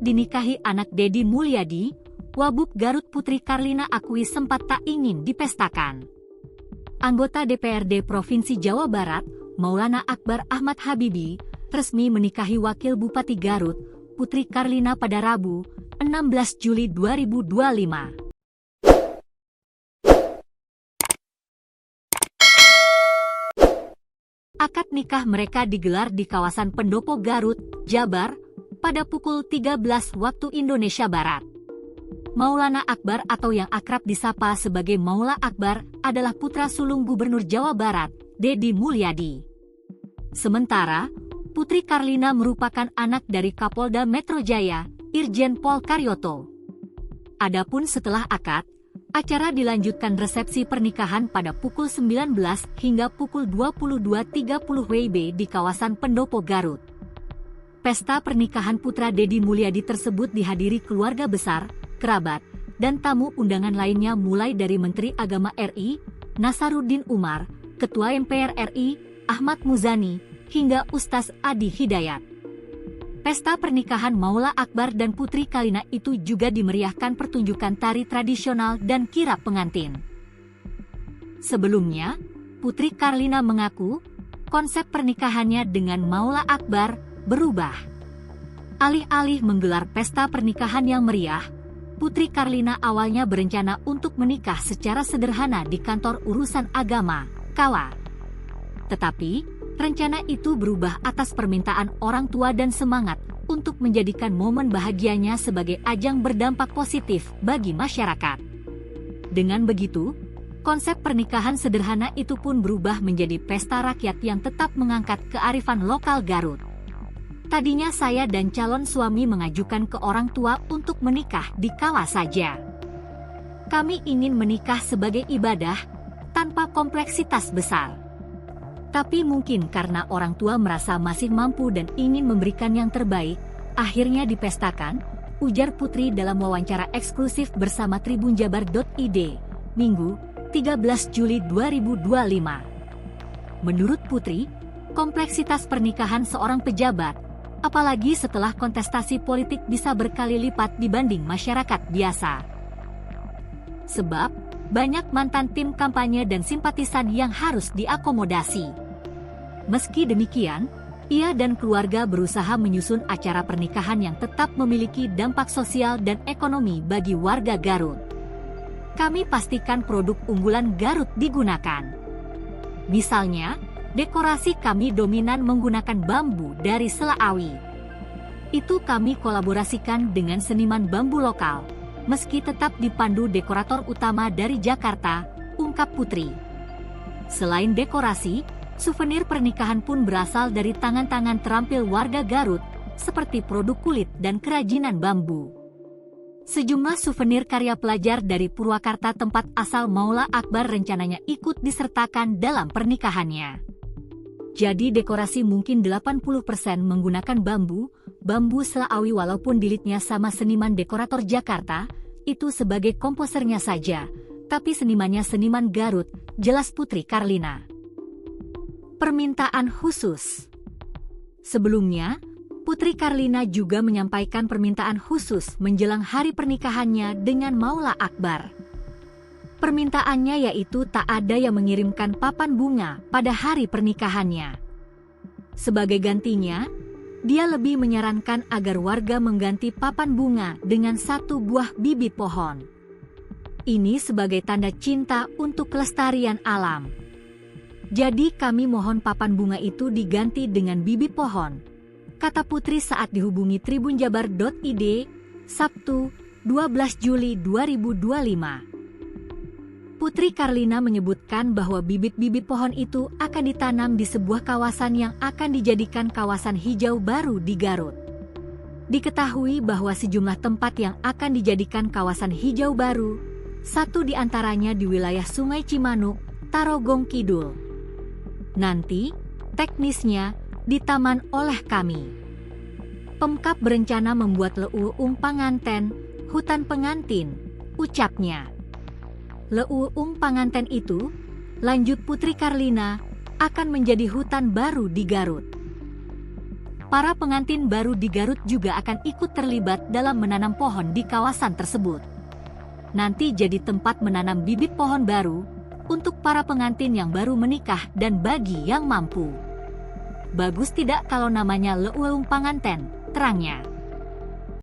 dinikahi anak Deddy Mulyadi, Wabub Garut Putri Karlina akui sempat tak ingin dipestakan. Anggota DPRD Provinsi Jawa Barat, Maulana Akbar Ahmad Habibi, resmi menikahi Wakil Bupati Garut, Putri Karlina pada Rabu, 16 Juli 2025. Akad nikah mereka digelar di kawasan Pendopo Garut, Jabar, pada pukul 13 waktu Indonesia Barat. Maulana Akbar atau yang akrab disapa sebagai Maula Akbar adalah putra sulung Gubernur Jawa Barat, Deddy Mulyadi. Sementara, Putri Karlina merupakan anak dari Kapolda Metro Jaya, Irjen Pol Karyoto. Adapun setelah akad, acara dilanjutkan resepsi pernikahan pada pukul 19 hingga pukul 22.30 WIB di kawasan Pendopo Garut. Pesta pernikahan putra Deddy Mulyadi tersebut dihadiri keluarga besar, kerabat, dan tamu undangan lainnya mulai dari Menteri Agama RI, Nasaruddin Umar, Ketua MPR RI, Ahmad Muzani, hingga Ustaz Adi Hidayat. Pesta pernikahan Maula Akbar dan Putri Karlina itu juga dimeriahkan pertunjukan tari tradisional dan kirap pengantin. Sebelumnya, Putri Karlina mengaku konsep pernikahannya dengan Maula Akbar berubah. Alih-alih menggelar pesta pernikahan yang meriah, Putri Karlina awalnya berencana untuk menikah secara sederhana di kantor urusan agama, KAWA. Tetapi, rencana itu berubah atas permintaan orang tua dan semangat untuk menjadikan momen bahagianya sebagai ajang berdampak positif bagi masyarakat. Dengan begitu, konsep pernikahan sederhana itu pun berubah menjadi pesta rakyat yang tetap mengangkat kearifan lokal Garut. Tadinya saya dan calon suami mengajukan ke orang tua untuk menikah di KAWA saja. Kami ingin menikah sebagai ibadah, tanpa kompleksitas besar. Tapi mungkin karena orang tua merasa masih mampu dan ingin memberikan yang terbaik, akhirnya dipestakan, ujar Putri dalam wawancara eksklusif bersama tribunjabar.id, Minggu, 13 Juli 2025. Menurut Putri, kompleksitas pernikahan seorang pejabat, apalagi setelah kontestasi politik bisa berkali lipat dibanding masyarakat biasa. Sebab, banyak mantan tim kampanye dan simpatisan yang harus diakomodasi. Meski demikian, ia dan keluarga berusaha menyusun acara pernikahan yang tetap memiliki dampak sosial dan ekonomi bagi warga Garut. Kami pastikan produk unggulan Garut digunakan. Misalnya, dekorasi kami dominan menggunakan bambu dari Selaawi. Itu kami kolaborasikan dengan seniman bambu lokal, meski tetap dipandu dekorator utama dari Jakarta, ungkap Putri. Selain dekorasi, souvenir pernikahan pun berasal dari tangan-tangan terampil warga Garut, seperti produk kulit dan kerajinan bambu. Sejumlah souvenir karya pelajar dari Purwakarta tempat asal Maula Akbar rencananya ikut disertakan dalam pernikahannya. Jadi dekorasi mungkin 80% menggunakan bambu Selaawi walaupun dilitnya sama seniman dekorator Jakarta, itu sebagai komposernya saja, tapi senimannya seniman Garut, jelas Putri Karlina. Permintaan khusus. Sebelumnya, Putri Karlina juga menyampaikan permintaan khusus menjelang hari pernikahannya dengan Maula Akbar. Permintaannya yaitu tak ada yang mengirimkan papan bunga pada hari pernikahannya. Sebagai gantinya, dia lebih menyarankan agar warga mengganti papan bunga dengan 1 buah bibit pohon. Ini sebagai tanda cinta untuk kelestarian alam. Jadi kami mohon papan bunga itu diganti dengan bibit pohon, kata Putri saat dihubungi tribunjabar.id, Sabtu, 12 Juli 2025. Putri Karlina menyebutkan bahwa bibit-bibit pohon itu akan ditanam di sebuah kawasan yang akan dijadikan kawasan hijau baru di Garut. Diketahui bahwa sejumlah tempat yang akan dijadikan kawasan hijau baru, satu di antaranya di wilayah Sungai Cimanuk, Tarogong Kidul. Nanti, teknisnya, ditaman oleh kami. Pemkab berencana membuat leuweung panganten, hutan pengantin, ucapnya. Leuweung panganten itu, lanjut Putri Karlina, akan menjadi hutan baru di Garut. Para pengantin baru di Garut juga akan ikut terlibat dalam menanam pohon di kawasan tersebut. Nanti jadi tempat menanam bibit pohon baru untuk para pengantin yang baru menikah dan bagi yang mampu. Bagus tidak kalau namanya Leuweung Panganten, terangnya.